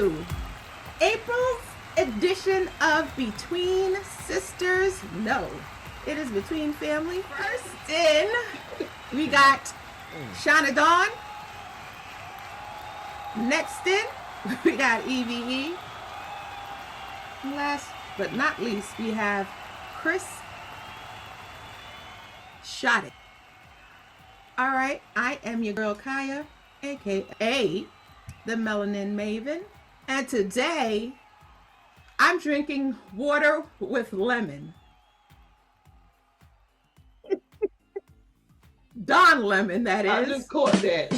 to April's edition of Between Sisters. No, it is Between Family. First in, we got Shauna Dawn. Next in, we got EVE. Last but not least, we have Chris Shot It. All right, I am your girl Kaya, aka the Melanin Maven, and today I'm drinking water with lemon. Don Lemon, that is. I just caught that.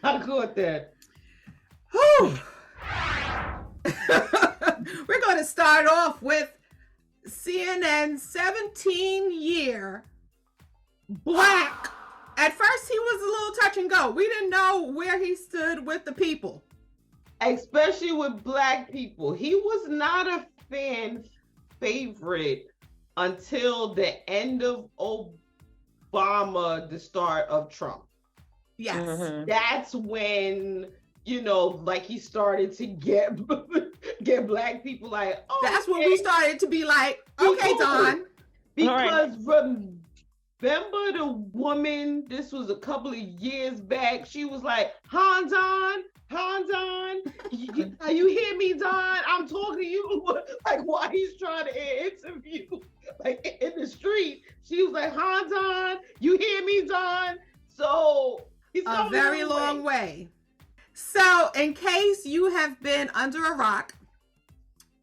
I caught that. Whew. We're going to start off with CNN's 17-year Black. At first, he was a little touch and go. We didn't know where he stood with the people. Especially with Black people. He was not a fan favorite until the end of Obama, the start of Trump. Yes. Mm-hmm. That's when, like he started to get Black people like, oh. That's when we started to be like, okay, Don. Because remember the woman, this was a couple of years back, she was like, Han Don, you hear me, Don? I'm talking to you. Like, while he's trying to interview, like, in the street, she was like, Han Don, you hear me, Don? So, he's a very long way. So, in case you have been under a rock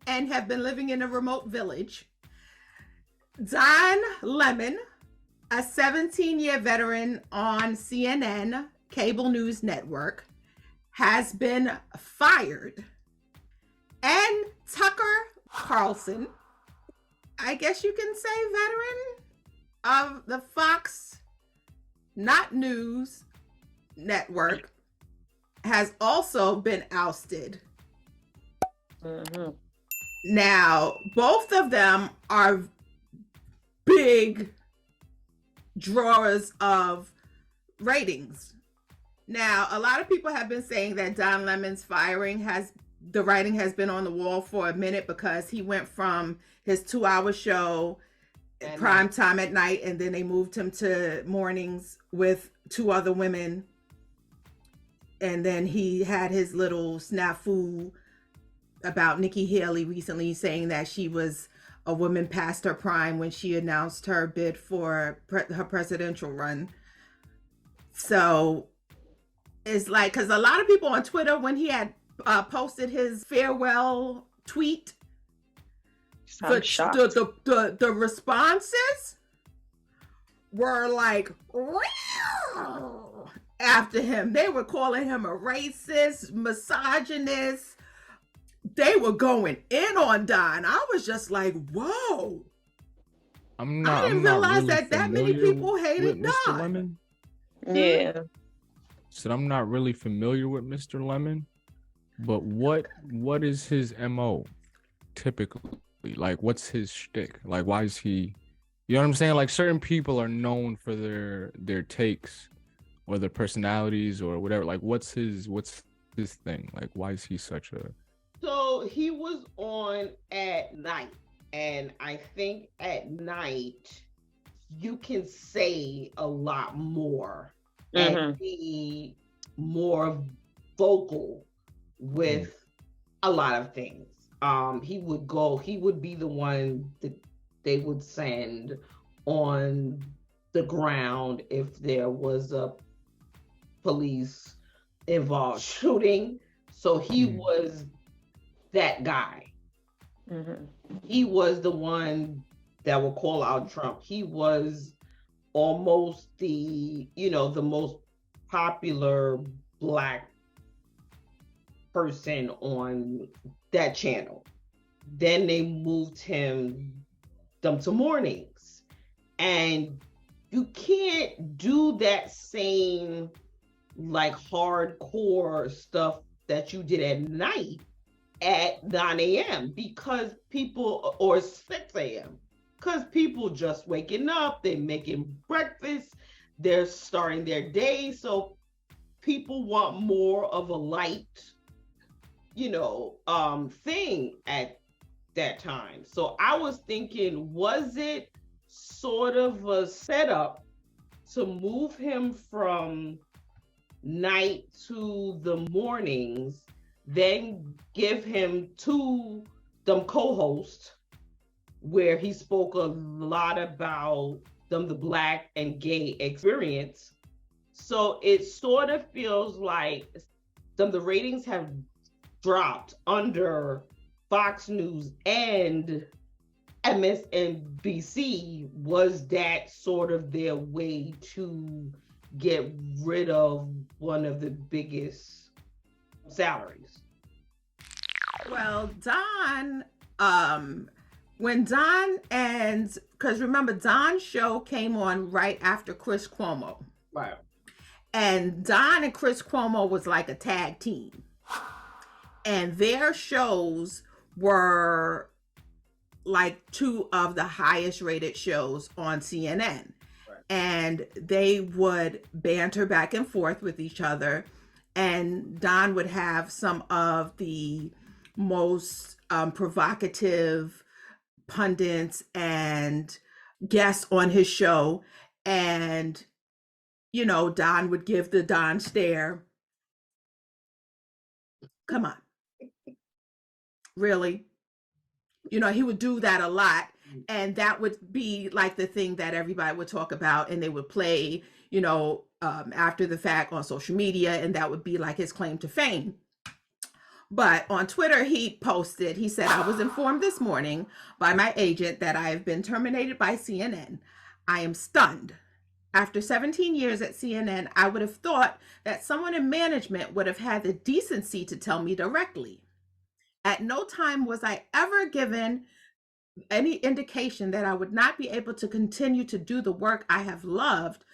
and have been living in a remote village, Don Lemon, a 17-year veteran on CNN cable news network, has been fired. And Tucker Carlson, I guess you can say veteran of the Fox Not News network, has also been ousted. Mm-hmm. Now, both of them are big drawers of ratings. Now, a lot of people have been saying that Don Lemon's firing the writing has been on the wall for a minute, because he went from his 2-hour show prime time at night, and then they moved him to mornings with 2 other women. And then he had his little snafu about Nikki Haley recently, saying that she was a woman past her prime when she announced her bid for her presidential run. So it's like, because a lot of people on Twitter, when he had posted his farewell tweet, the responses were like after him. They were calling him a racist, misogynist. They were going in on Don. I was just like, whoa. I didn't realize really that many people hated Don. Lemon. Yeah. So I'm not really familiar with Mr. Lemon, but what is his MO typically? Like, what's his shtick? Like, why is he, you know what I'm saying? Like, certain people are known for their takes or their personalities or whatever. Like, what's his thing? Like, why is he such a... So he was on at night, and I think at night you can say a lot more and be more vocal with a lot of things. He would be the one that they would send on the ground if there was a police involved shooting. So he was that guy. Mm-hmm. He was the one that would call out Trump. He was almost the most popular Black person on that channel. Then they moved them to mornings, and you can't do that same like hardcore stuff that you did at night at 9 a.m. because people, or 6 a.m. because people just waking up, they're making breakfast, they're starting their day. So people want more of a light, thing at that time. So I was thinking, was it sort of a setup to move him from night to the mornings, then give him two them co-hosts where he spoke a lot about them the Black and gay experience. So it sort of feels like the ratings have dropped under Fox News and MSNBC. Was that sort of their way to get rid of one of the biggest salaries? Well, Don, when Don and, because remember, Don's show came on right after Chris Cuomo. Right. And Don and Chris Cuomo was like a tag team. And their shows were like two of the highest rated shows on CNN. Right. And they would banter back and forth with each other. And Don would have some of the most provocative pundits and guests on his show. And, Don would give the Don stare. Come on. Really? He would do that a lot. And that would be like the thing that everybody would talk about, and they would play, after the fact on social media, and that would be like his claim to fame. But on Twitter, he said, I was informed this morning by my agent that I have been terminated by CNN. I am stunned. After 17 years at CNN, I would have thought that someone in management would have had the decency to tell me directly. At no time was I ever given any indication that I would not be able to continue to do the work I have loved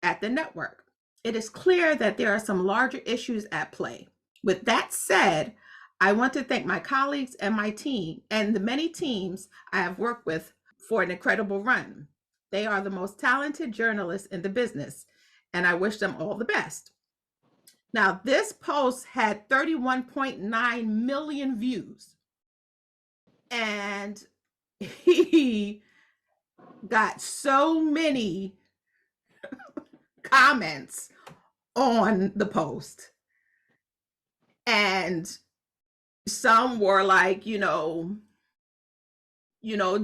at the network. It is clear that there are some larger issues at play. With that said, I want to thank my colleagues and my team and the many teams I have worked with for an incredible run. They are the most talented journalists in the business, and I wish them all the best. Now, this post had 31.9 million views, and he got so many comments on the post. And some were like,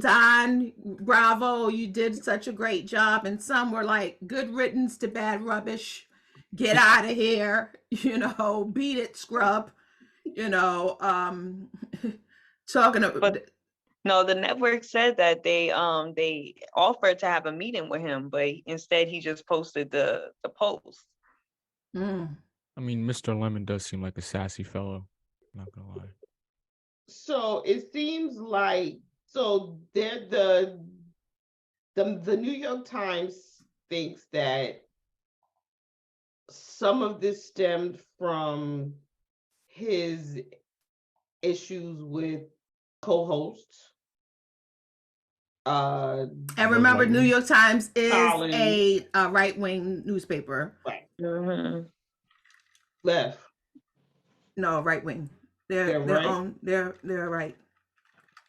Don, bravo, you did such a great job. And some were like, good riddance to bad rubbish. Get out of here, beat it, scrub, talking about. But no, the network said that they offered to have a meeting with him, but instead he just posted the post. Mm. I mean, Mr. Lemon does seem like a sassy fellow. Not gonna lie. So it seems like they're the New York Times thinks that some of this stemmed from his issues with co-hosts. And remember, New York Times is a right-wing newspaper. Right. Mm-hmm. Left. No, right-wing. They're right. They're right.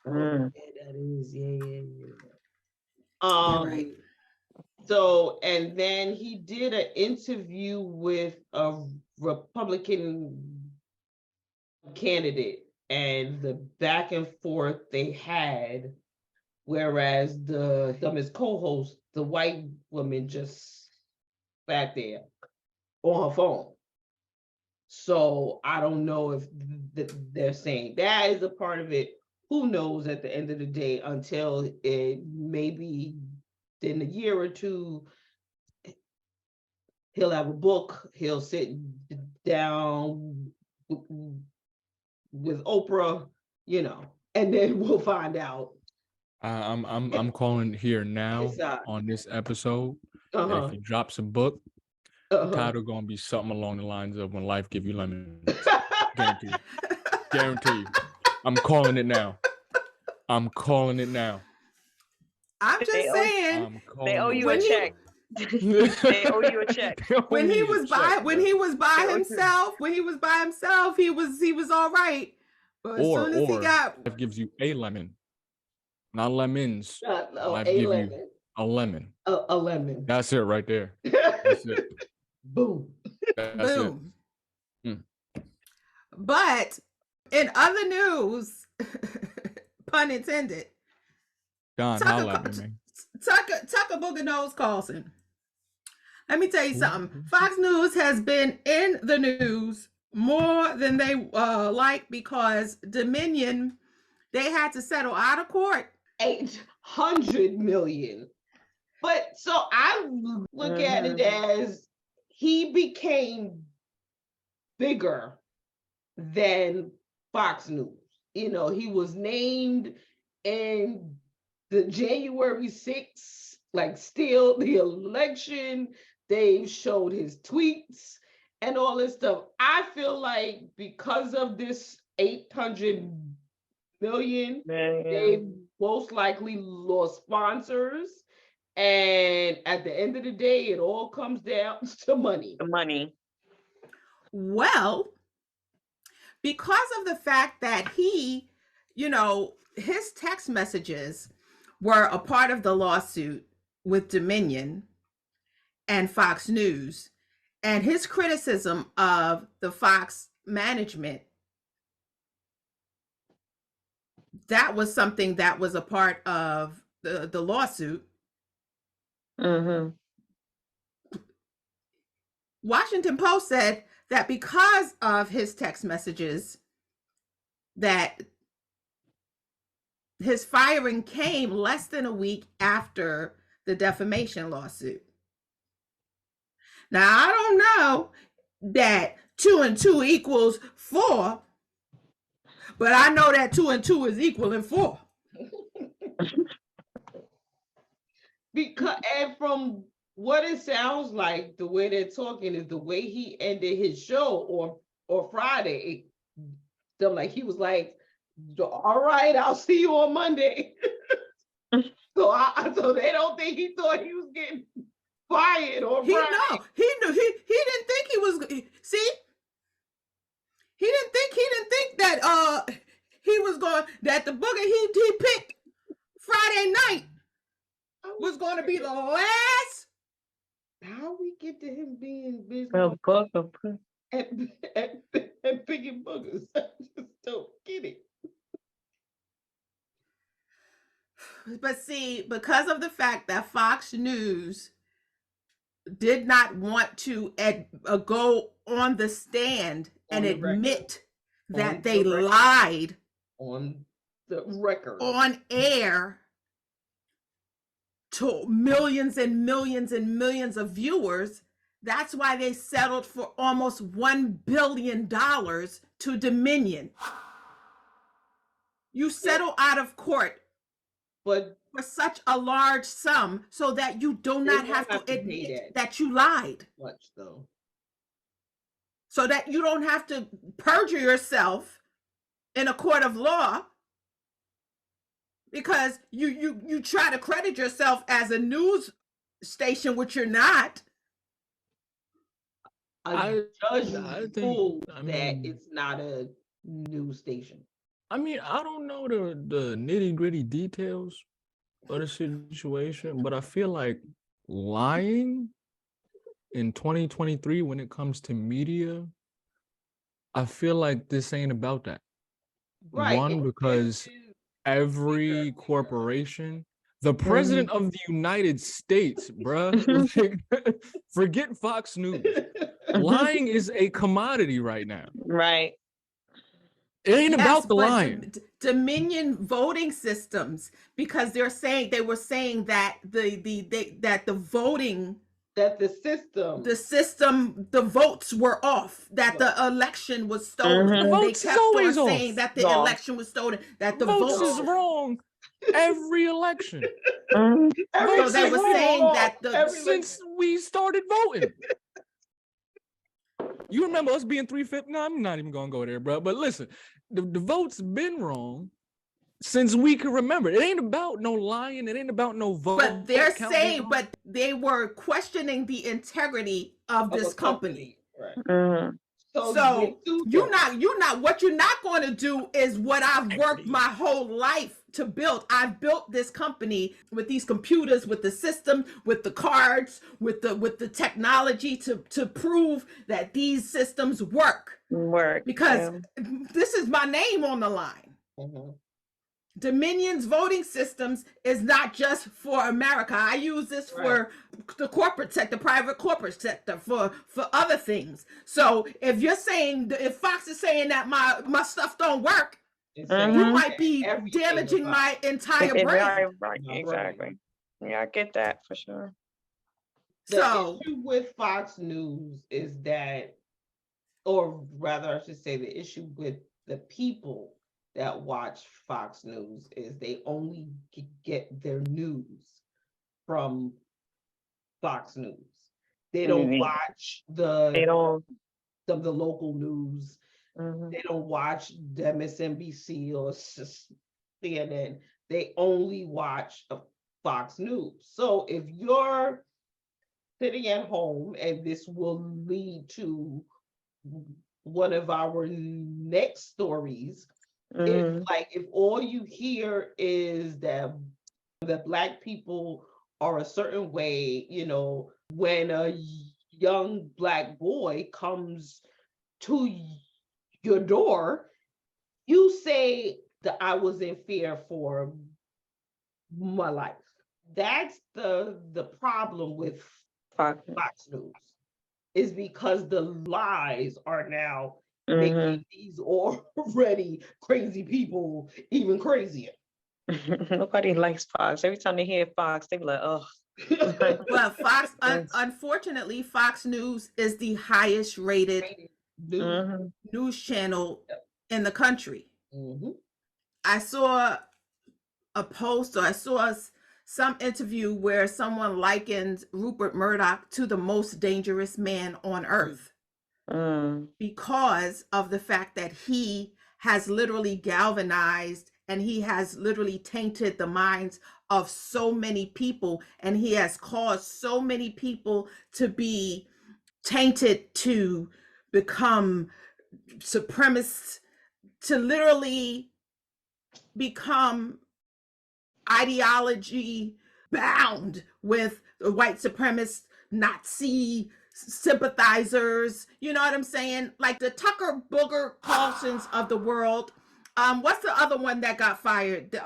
Yeah, that is. Yeah. Right. So, and then he did an interview with a Republican candidate, and the back and forth they had, whereas his co-host, the white woman, just sat there on her phone. So I don't know if they're saying that is a part of it. Who knows at the end of the day, until it maybe in a year or two, he'll have a book, he'll sit down with Oprah, and then we'll find out. I'm calling here now on this episode. That if he drops a book, the title gonna be something along the lines of "When Life Give You Lemons." Guarantee. I'm calling it now. I'm just saying. They owe you a check. They owe you a check. When he was by himself, he was all right. But as soon as he got, life gives you a lemon, not lemons. Life a give lemon. you a lemon. A lemon. That's it right there. That's it. Boom. That's boom. it. But in other news, pun intended, Don, holla at me, man. Tucker Booger Nose Carlson. Let me tell you something. Fox News has been in the news more than they like, because Dominion, they had to settle out of court. 800 million. But so I look at it as he became bigger than Fox News. You know, he was named in the January 6th, like still the election. They showed his tweets and all this stuff. I feel like because of this 800 million, they most likely lost sponsors. And at the end of the day, it all comes down to money. The money. Well, because of the fact that he, you know, his text messages were a part of the lawsuit with Dominion and Fox News, and his criticism of the Fox management, that was something that was a part of the lawsuit. Washington Post said that because of his text messages, that his firing came less than a week after the defamation lawsuit. Now, I don't know that 2 and 2 equals 4, but I know that 2 and 2 is equaling 4. Because, and from what it sounds like, the way they're talking is the way he ended his show or Friday. So like he was like, all right, I'll see you on Monday. So they don't think he thought he was getting fired or he didn't think he was. See, he didn't think that he was going, that the booger he picked Friday night was going to be the last. How we get to him being busy and picking boogers? I just don't get it. But see, because of the fact that Fox News did not want to go on the stand and admit that they lied on the record, on air, to millions and millions and millions of viewers, that's why they settled for almost $1 billion to Dominion. You settle out of court, but for such a large sum, so that you do not have to admit that you lied. Much though. So that you don't have to perjure yourself in a court of law, because you try to credit yourself as a news station, which you're not. I think that it's not a news station. I mean, I don't know the nitty-gritty details of the situation, but I feel like lying in 2023 when it comes to media, I feel like this ain't about that. Right. One, because every corporation, the president of the United States, bruh, forget Fox News. Lying is a commodity right now. Right. It ain't about the lying. Dominion voting systems, because they were saying that the voting, that the votes were off, that the election was stolen. The votes they kept always on saying that the election was stolen, that the votes is wrong. Every election. So they were saying that since we started voting. You remember us being 350? No, I'm not even gonna go there, bro. But listen, the vote's been wrong since we can remember. It ain't about no lying. It ain't about no vote. But they're saying, but they were questioning the integrity of this company. Right. Mm-hmm. So you're not what you're not going to do is what I've worked my whole life to build. I've built this company with these computers, with the system, with the cards, with the technology to prove that these systems work. Because this is my name on the line. Mm-hmm. Dominion's voting systems is not just for America. I use this for the corporate sector, private corporate sector, for other things. So if you're saying, if Fox is saying that my stuff don't work, you might be damaging my entire brand. Right, exactly. Yeah, I get that for sure. The issue with Fox News is that, or rather, I should say, the issue with the people that watch Fox News is they only get their news from Fox News. They don't watch the local news. They don't watch MSNBC or CNN. They only watch Fox News. So if you're sitting at home, and this will lead to one of our next stories, if all you hear is that Black people are a certain way, when a young Black boy comes to your door, you say that I was in fear for my life. That's the problem with Fox News, is because the lies are now making these already crazy people even crazier. Nobody likes Fox. Every time they hear Fox, they be like, oh. Well, Fox, unfortunately, Fox News is the highest rated news channel in the country. I saw a post, or I saw some interview where someone likened Rupert Murdoch to the most dangerous man on earth because of the fact that he has literally galvanized and he has literally tainted the minds of so many people, and he has caused so many people to be tainted, to become supremacists, to literally become ideology bound with the white supremacist Nazi sympathizers. You know what I'm saying? Like the Tucker Booger Carlsons of the world. What's the other one that got fired?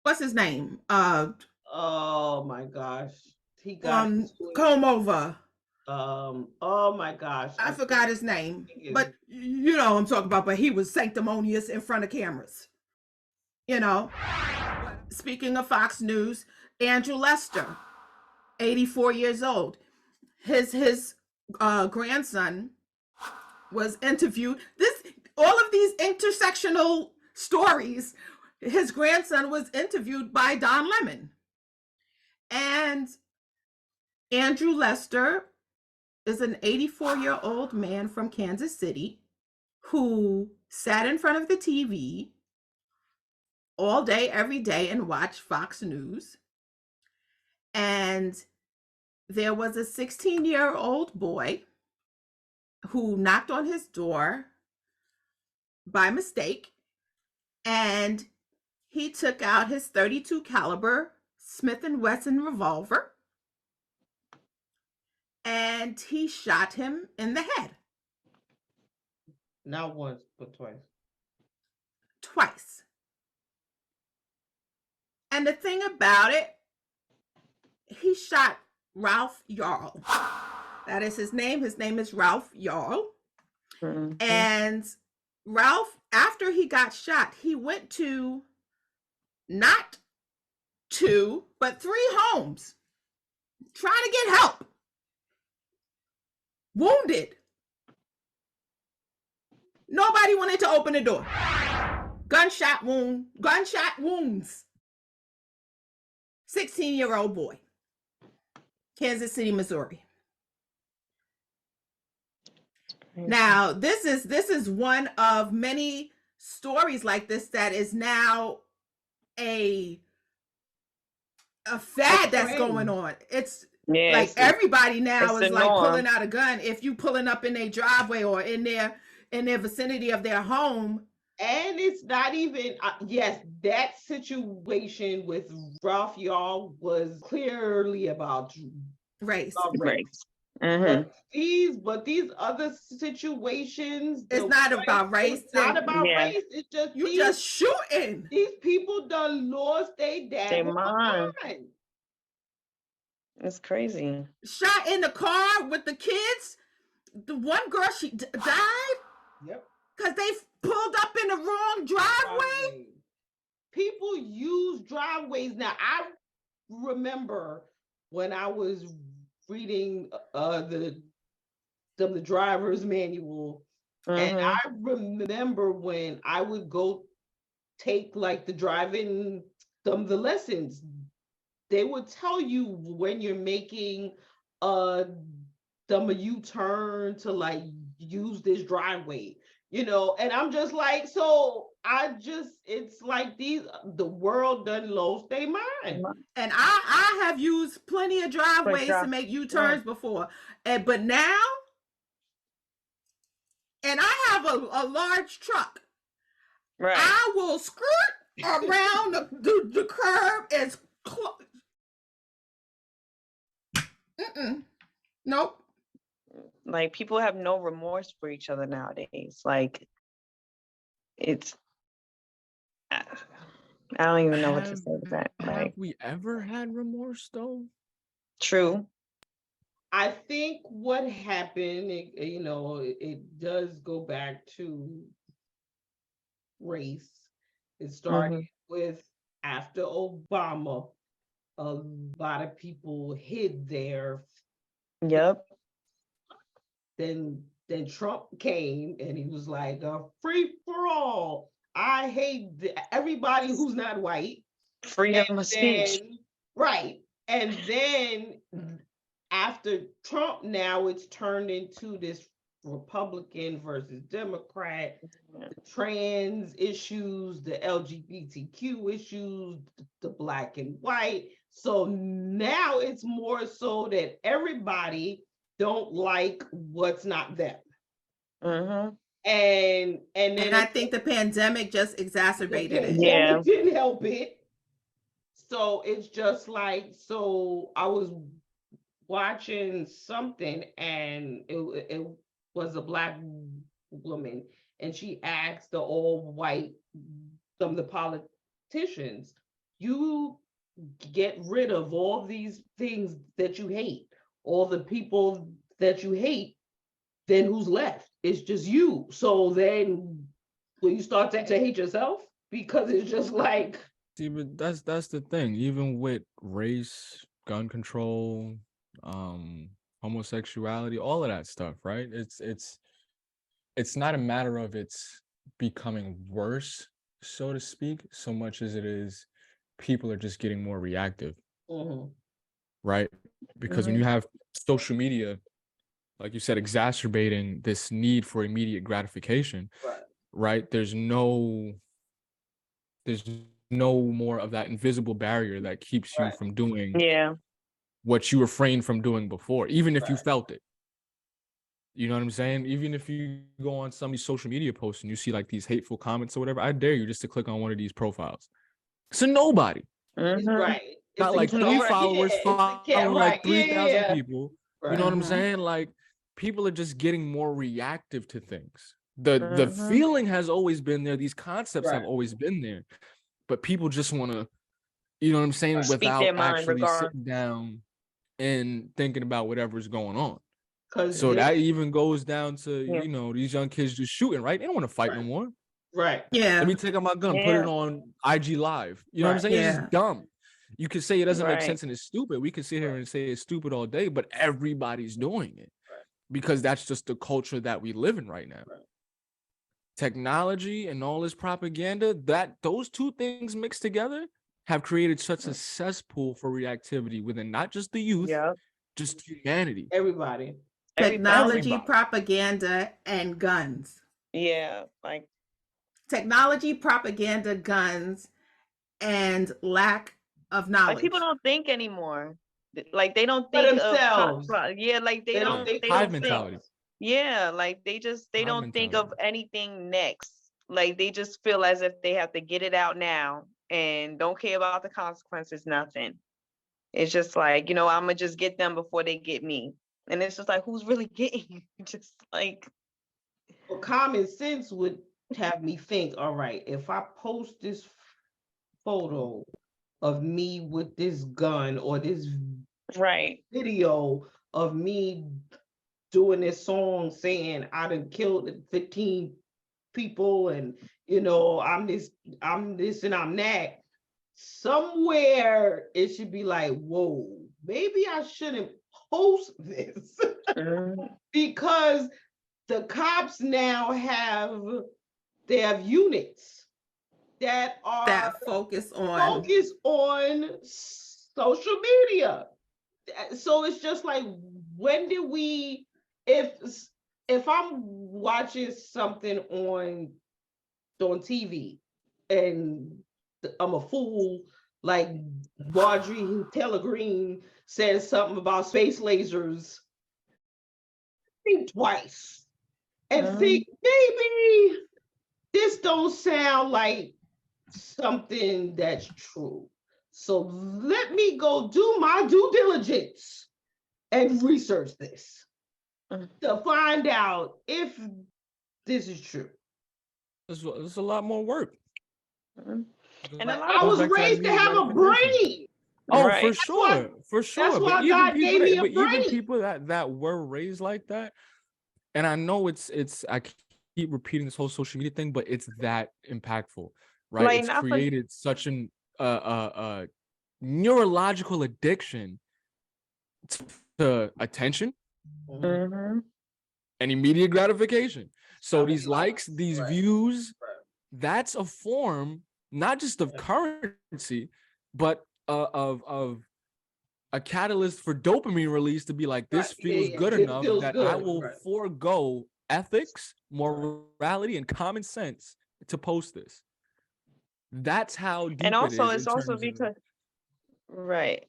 What's his name? Oh my gosh. He got comb over. Oh my gosh. I forgot his name. But you know what I'm talking about, but he was sanctimonious in front of cameras. Speaking of Fox News, Andrew Lester, 84 years old. His grandson was interviewed. All of these intersectional stories, his grandson was interviewed by Don Lemon. And Andrew Lester is an 84-year-old man from Kansas City who sat in front of the TV all day, every day, and watched Fox News. And there was a 16-year-old boy who knocked on his door by mistake, and he took out his .32 caliber Smith & Wesson revolver, and he shot him in the head. Not once, but twice. Twice. And the thing about it, he shot Ralph Yarl. That is his name. His name is Ralph Yarl. And Ralph, after he got shot, he went to not 2, but 3 homes trying to get help. Wounded. Nobody wanted to open the door. Gunshot wounds. 16-year-old boy. Kansas City, Missouri. Now, this is one of many stories like this that is now a fad that's going on. It's like everybody now is like pulling out a gun if you pulling up in their driveway or in their vicinity of their home. And it's not even yes, that situation with Ralph Y'all was clearly about race. But these other situations, it's not about race. It's not about race. It's just you just shooting. These people done lost their mind. It's crazy. Shot in the car with the kids. The one girl, she died. Yep. Because they pulled up in the wrong driveway. People use driveways now. I remember when I was reading the driver's manual, and I remember when I would go take like the driving the lessons, they would tell you when you're making a U-turn to like use this driveway, you know, and I'm just like, so it's like the world done lost their mind. And I have used plenty of driveways to make U-turns before, but now, and I have a large truck. Right. I will skirt around the curb as close. Nope. Like, people have no remorse for each other nowadays. Like, it's, I don't even know what to say with that. Have we ever had remorse though? True. I think what happened, it does go back to race. It started with after Obama, a lot of people hid there. Yep. Then Trump came and he was like, free for all. I hate everybody who's not white. Freedom of speech. Right. And then after Trump, now it's turned into this Republican versus Democrat, the trans issues, the LGBTQ issues, the black and white. So now it's more so that everybody don't like what's not them. And I think the pandemic just exacerbated it. Yeah, it didn't help it. So it's just like, so I was watching something, and it was a black woman, and she asked the all white, some of the politicians, you get rid of all these things that you hate, all the people that you hate, then who's left? It's just you. So then will you start to hate yourself? Because it's just like, see, but that's the thing. Even with race, gun control, homosexuality, all of that stuff, right? It's not a matter of it's becoming worse, so to speak, so much as it is people are just getting more reactive, right? Because when you have social media, like you said, exacerbating this need for immediate gratification, right? There's no more of that invisible barrier that keeps you from doing what you refrained from doing before, even if you felt it. You know what I'm saying? Even if you go on some of these social media posts and you see like these hateful comments or whatever, I dare you just to click on one of these profiles. So nobody. Right. Got like 3 followers, following like 3,000 people. You know what I'm saying? Like, people are just getting more reactive to things. The feeling has always been there. These concepts have always been there. But people just want to, you know what I'm saying, without actually sitting down and thinking about whatever's going on. So that even goes down to, these young kids just shooting, right? They don't want to fight no more. Right. Yeah. Let me take out my gun, put it on IG Live. You know what I'm saying? It's just dumb. You could say it doesn't make sense and it's stupid. We could sit here and say it's stupid all day, but everybody's doing it because that's just the culture that we live in right now. Technology and all this propaganda, those two things mixed together have created such a cesspool for reactivity within not just the youth, just humanity. Everybody. Technology, propaganda, and guns. Yeah, like technology, propaganda, guns, and lack of knowledge. Like people don't think anymore. Like they don't For think themselves. yeah, like they don't think they for don't mentality. think. Yeah, like they Hive don't think of mentality. anything next. Like they just feel as if they have to get it out now and don't care about the consequences, nothing. It's just like, I'm gonna just get them before they get me. And it's just like, who's really getting you? Just like, Well, common sense would have me think, all right, if I post this photo of me with this gun or this right. video of me doing this song saying I done killed 15 people and I'm this and I'm that, somewhere it should be like, whoa, maybe I shouldn't post this. Because the cops now have units that are focus on social media. So it's just like, when did we, if I'm watching something on TV and I'm a fool, like Marjorie Taylor Greene says something about space lasers, think twice and think, maybe this don't sound like something that's true. So let me go do my due diligence and research this to find out if this is true. It's a lot more work. And I was raised to have a brain. Oh, right. for sure. That's why God gave me a brain. Even people that were raised like that, and I know it's I keep repeating this whole social media thing, but it's that impactful, right? Like, it's created such an neurological addiction to attention and immediate gratification. So these likes, these views, that's a form not just of currency, but of a catalyst for dopamine release to be like, this feels good enough that I will forego ethics, morality, and common sense to post this. That's how deep and also it is. it's also because right.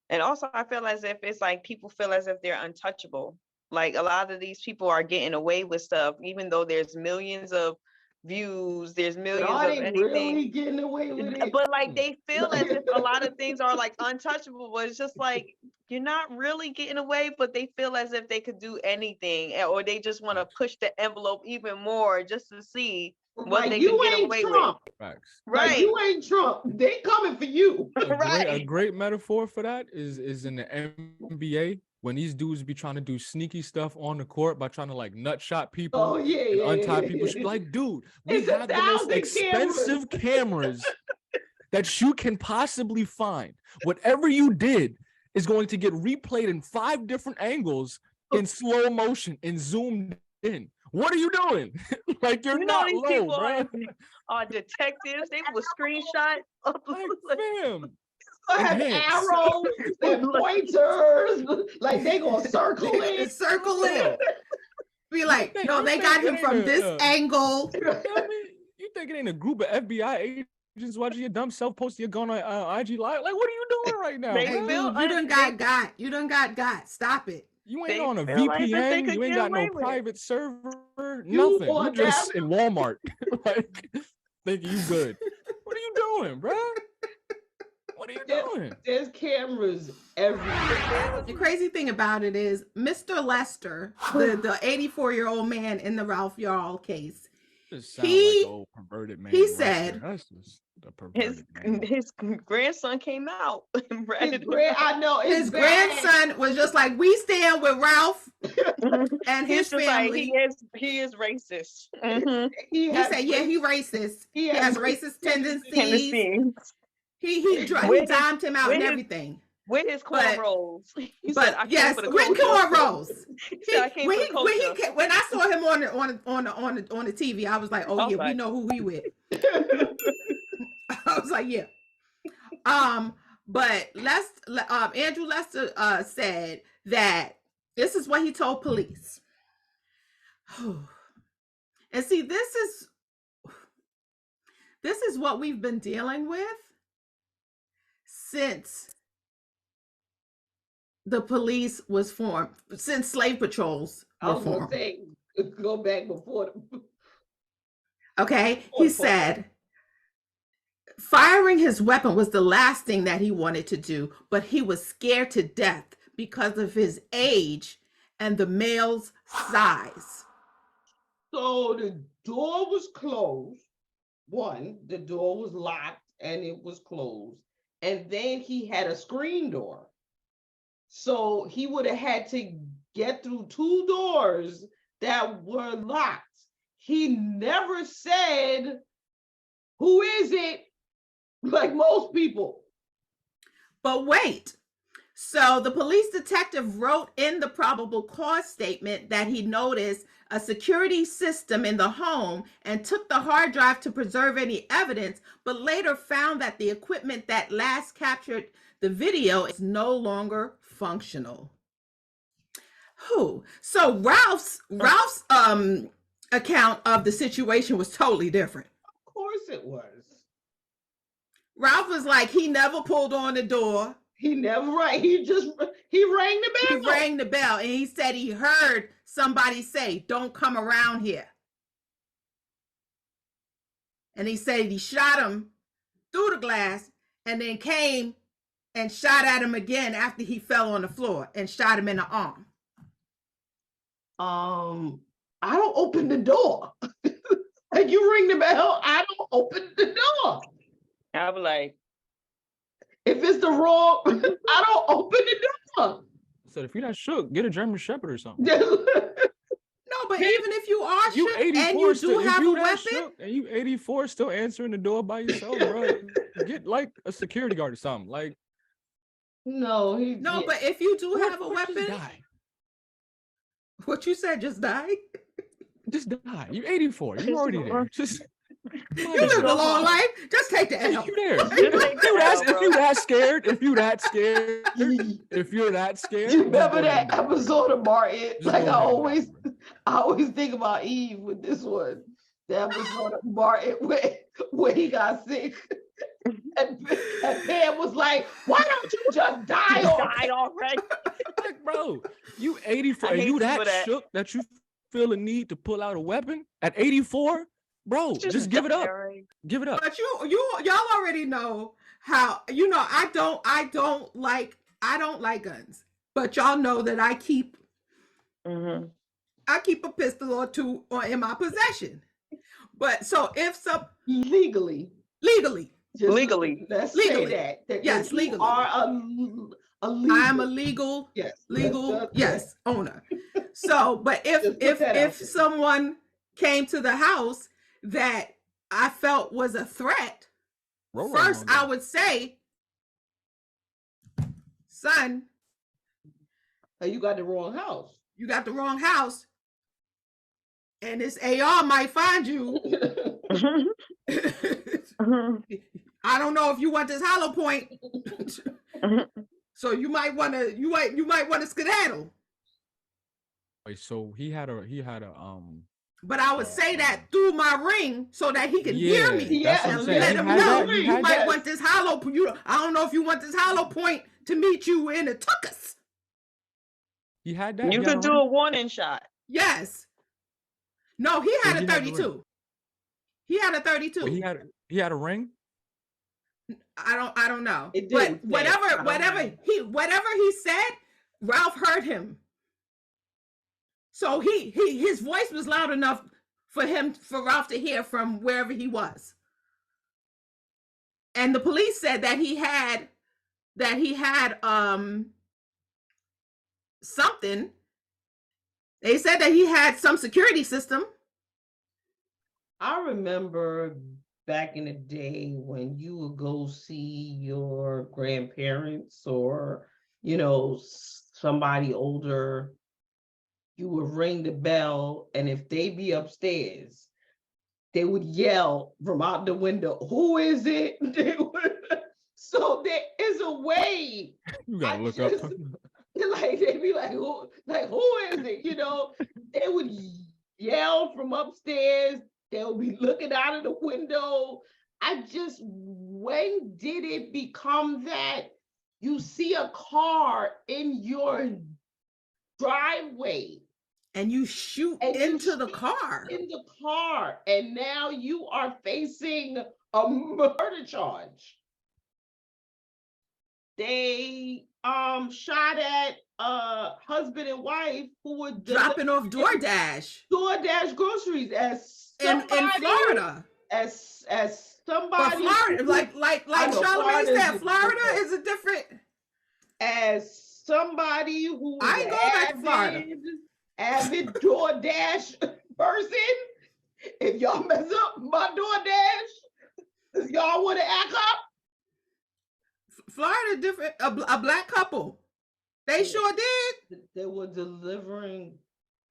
And also I feel as if it's like people feel as if they're untouchable. Like a lot of these people are getting away with stuff, even though there's millions of views, there's millions of anything. Really getting away with it? But like they feel as if a lot of things are like untouchable, but it's just like you're not really getting away, but they feel as if they could do anything, or they just want to push the envelope even more just to see what they can get away Trump. with. Facts. Right. Like, you ain't Trump. They coming for you. A great metaphor for that is in the NBA, when these dudes be trying to do sneaky stuff on the court by trying to like nut shot people and untie people. Like, dude, we have the most expensive cameras that you can possibly find. Whatever you did is going to get replayed in 5 different angles in slow motion and zoomed in. What are you doing? Like, you're not these low, people bro. are detectives. They will screenshot. Like, fam. Have arrows and pointers. Like, they gonna circle it. Circle it. Be like, no, they got him from this angle. You think it ain't a group of FBI agents watching your dumb self post your gun on IG Live? Like, what are you doing right now? Hey, dude, you done got. You done got. Stop it. You ain't on a VPN. You ain't got no private server. Nothing. You just in Walmart. Like, thinking you good. What are you doing, bro? What are you doing? There's cameras everywhere. The crazy thing about it is Mr. Lester, the 84-year-old man in the Ralph Yarl case, he like old perverted man. He said his grandson came out. His grandson was just like, we stand with Ralph and his family. Like, he is racist. He said, yeah, he racist. He has racist tendencies. He dimed him out and everything. With his cornrows. But yes, with cornrows. When I saw him on the TV, I was like, oh yeah, we know who he with. I was like, yeah. But Andrew Lester said that this is what he told police. And see, this is this is what we've been dealing with since the police was formed, since slave patrols I were was gonna formed. say, go back before. Okay, he said firing his weapon was the last thing that he wanted to do, but he was scared to death because of his age and the male's size. So the door was closed. One, the door was locked and it was closed. And then he had a screen door. So he would have had to get through two doors that were locked. He never said, who is it? Like most people. But wait. So the police detective wrote in the probable cause statement that he noticed a security system in the home and took the hard drive to preserve any evidence, but later found that the equipment that last captured the video is no longer functional. So Ralph's account of the situation was totally different. Of course it was. Ralph was like, he never pulled on the door. He never rang. He rang the bell. He rang the bell and he said he heard somebody say, "Don't come around here." And he said he shot him through the glass and then came and shot at him again after he fell on the floor and shot him in the arm. I don't open the door. Like, you ring the bell, I don't open the door. I was like, if it's the wrong, I don't open the door. So if you're not shook, get a German Shepherd or something. No, but even if you are shook and you do have a weapon, and you 84 still answering the door by yourself, bro, get like a security guard or something. Like, no, but if you do have a weapon, what you said, just die. Just die. You're 84. You're already there. Just you lived a long life. Just take the L. You there? If you that scared, if you're that scared. You remember that episode of Martin? Like, I always think about Eve with this one. The episode of Martin where he got sick. And Pam was like, "Why don't you just die already?" Like, bro, you 84. Are you that shook that you feel a need to pull out a weapon at 84? Bro, just give it up. Give it up. But y'all already know how, I don't like guns. But y'all know that I keep a pistol or two in my possession. But so if some legally. Let's say that yes, legally. Are I am a legal owner. So, but if someone came to the house that I felt was a threat, first I would say, son, you got the wrong house. You got the wrong house. And this AR might find you. I don't know if you want this hollow point. So you might want to skedaddle. Wait, so he had a but I would say that through my ring so that he can hear me. Yeah, and let him know you might want this hollow. I don't know if you want this hollow point to meet you in a tuckus. He had that. You could do a warning shot. Yes. No, he had a 32. He had a 32. Wait, he had a ring. I don't know. But whatever he said, Ralph heard him. So his voice was loud enough for Ralph to hear from wherever he was. And the police said that he had something. They said that he had some security system. I remember back in the day when you would go see your grandparents or, somebody older, you would ring the bell, and if they be upstairs, they would yell from out the window, "Who is it?" So there is a way. You gotta look up. Like, they'd be like, who is it? They would yell from upstairs. They would be looking out of the window. when did it become that you see a car in your driveway and you shoot and into the car? In the car, and now you are facing a murder charge. They shot at husband and wife who were dropping off DoorDash groceries in Florida. As somebody, but Florida, like Charlamagne said, Florida is a different. As somebody who I ain't going back to Florida. Avid DoorDash person, if y'all mess up my DoorDash, y'all want to act up? Florida different. A black couple, they sure did. They were delivering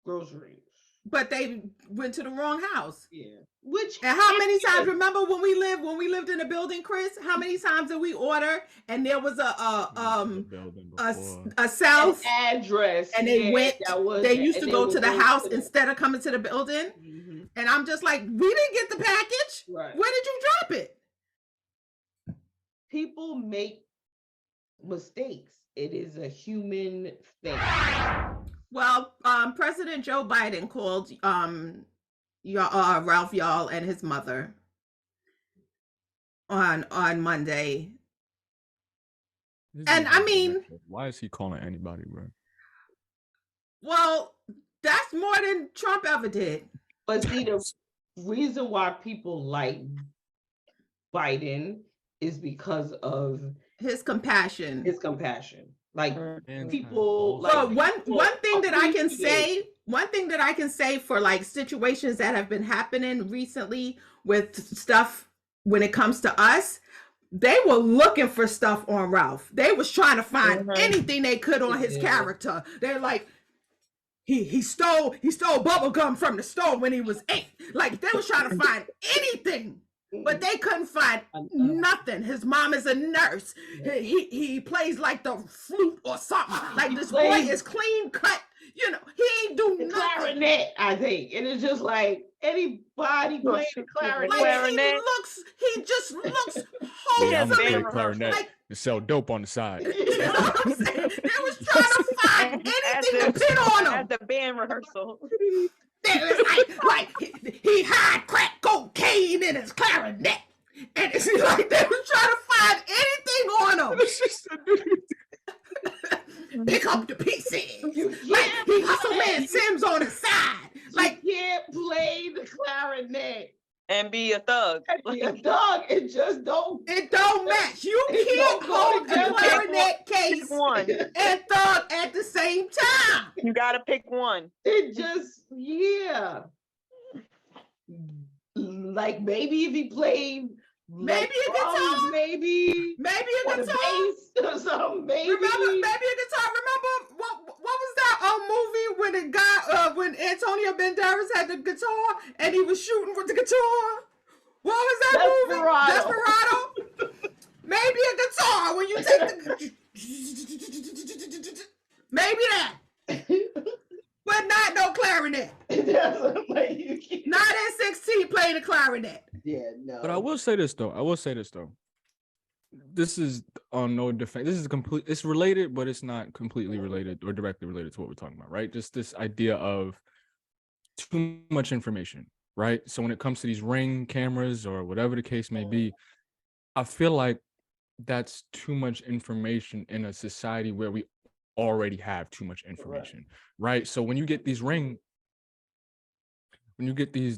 groceries, but they went to the wrong house. Yeah. And how many times? Remember when we lived in a building, Chris? How many times did we order and there was a south address, and they they used to go to the house instead of coming to the building. Mm-hmm. And I'm just like, we didn't get the package. Right. Where did you drop it? People make mistakes. It is a human thing. Well, President Joe Biden called Ralph Y'all and his mother on Monday. And I mean, why is he calling anybody, bro? Well, that's more than Trump ever did. But see, the reason why people like Biden is because of his compassion. Like people. Like one thing that I can say for like situations that have been happening recently with stuff when it comes to us, they were looking for stuff on Ralph. They was trying to find anything they could on his character. They're like, he stole bubble gum from the store when he was 8. Like they was trying to find anything. But they couldn't find nothing. His mom is a nurse. He plays like the flute or something. Like this boy is clean cut. You know, he ain't do nothing. Clarinet, I think. And it's just like anybody playing the clarinet. Like he just looks wholesome. Yeah, I'm gonna play clarinet and sell dope on the side. You know what I'm saying? They was trying to find anything to pin on him. At the band rehearsal. Like he had crack cocaine in his clarinet, and it's like they were trying to find anything on him. Pick up the pieces. Like he hustle man Sims on the side. Like you can't play the clarinet and be a thug. It just don't. It don't match. You can't hold a clarinet case and thug at the same time. You gotta pick one. It just like maybe if he played maybe a guitar, maybe a guitar or something. Maybe a guitar. Remember what was that movie when the guy when Antonio Banderas had the guitar and he was shooting with the guitar? What was that movie? Desperado. Maybe a guitar when you take the maybe that. But not no clarinet. Not at 16 playing the clarinet. Yeah, no. But I will say this though. This is on no defense. This is it's related, but it's not completely related or directly related to what we're talking about, right? Just this idea of too much information, right? So when it comes to these Ring cameras or whatever the case may be, I feel like that's too much information in a society where we already have too much information, right? So when you get these Ring Ring updates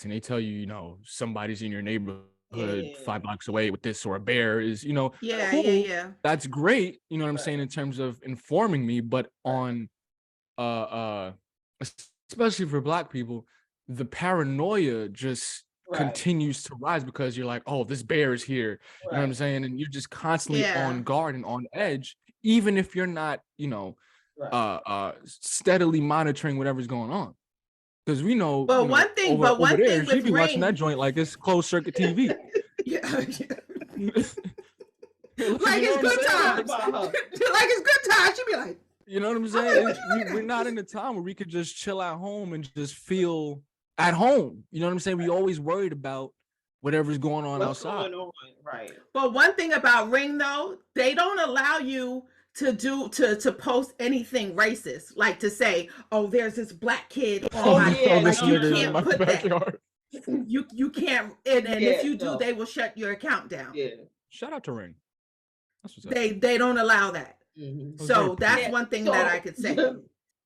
and they tell you, you know, somebody's in your neighborhood 5 blocks away with this, or a bear is, you know, cool. That's great, you know what I'm saying, in terms of informing me, but on especially for Black people, the paranoia just continues to rise because you're like, oh, this bear is here, you know what I'm saying, and you're just constantly on guard and on edge, even if you're not, you know, steadily monitoring whatever's going on. Because we know, but one thing she'd be watching that joint like it's closed circuit TV. Like it's good times. Like it's good times. She'd be like, you know what I'm saying? We're not in a time where we could just chill at home and just feel at home. You know what I'm saying? We always worried about whatever's going on What's outside. going on? Right. But one thing about Ring though, they don't allow you to post anything racist, like to say, "Oh, there's this black kid on Oh, my yeah, like no, you no, can't no. put backyard. that. You can't, and Yeah, if you do, no. they will shut your account down. Yeah. Shout out to Ring. That's what's up. They don't allow that. Mhm. So that's Yeah, one thing so- that I could say.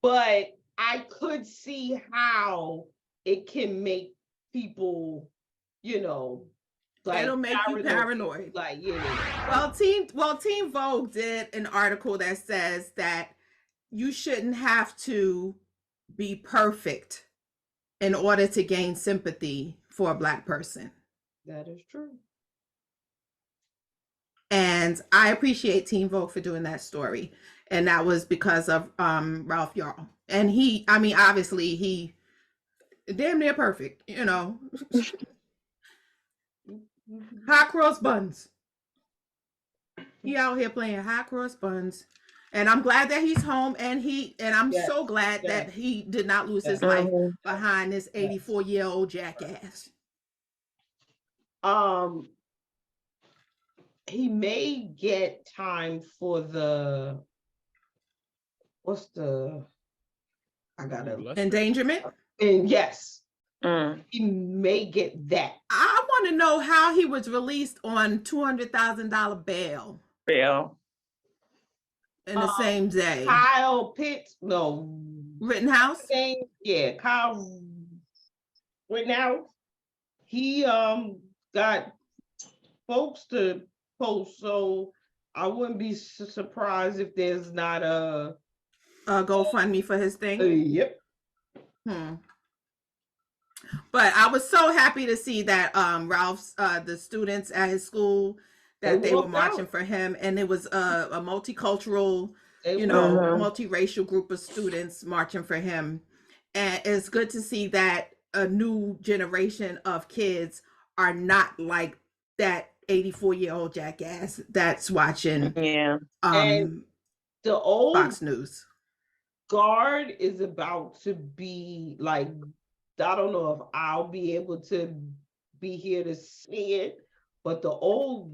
But I could see how it can make people, like It'll make you paranoid. Like, yeah. Well, Teen Vogue did an article that says that you shouldn't have to be perfect in order to gain sympathy for a Black person. That is true. And I appreciate Teen Vogue for doing that story. And that was because of Ralph Yarl. And obviously he damn near perfect, Hot cross buns. He out here playing hot cross buns. And I'm glad that he's home, and I'm Yes, so glad yes. that he did not lose his Yes. life behind this 84-year-old jackass. He may get time for Endangerment? And yes, he may get that. I want to know how he was released on $200,000 bail. In the same day. Kyle Pitts, no. Rittenhouse? Yeah, Kyle Rittenhouse. He got folks to post, so I wouldn't be surprised if there's not a GoFundMe for his thing. Yep. But I was so happy to see that Ralph's the students at his school that they were marching for him, and it was a multicultural, multiracial group of students marching for him. And it's good to see that a new generation of kids are not like that 84-year-old jackass that's watching and the old Fox News. guard is about to be like, I don't know if I'll be able to be here to see it, but the old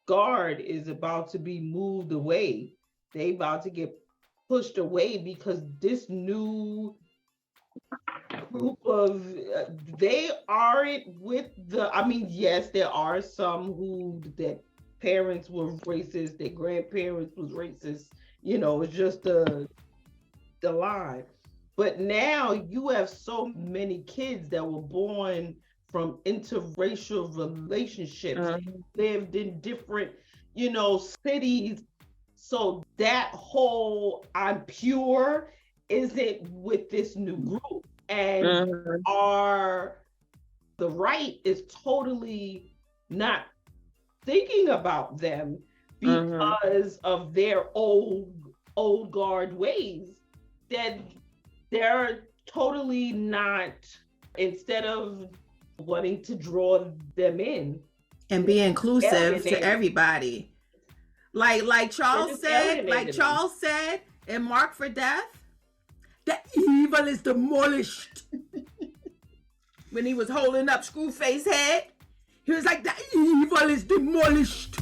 guard is about to be moved away. They about to get pushed away because this new group of they aren't with yes, there are some who their parents were racist, their grandparents was racist, it's just the line. But now you have so many kids that were born from interracial relationships, lived in different, cities. So that whole I'm pure isn't with this new group. And the right is totally not thinking about them because of their old guard ways. That they're totally not, instead of wanting to draw them in and be inclusive to everybody. Like Charles said in Mark for Death, the evil is demolished. When he was holding up Screwface's head, he was like, the evil is demolished.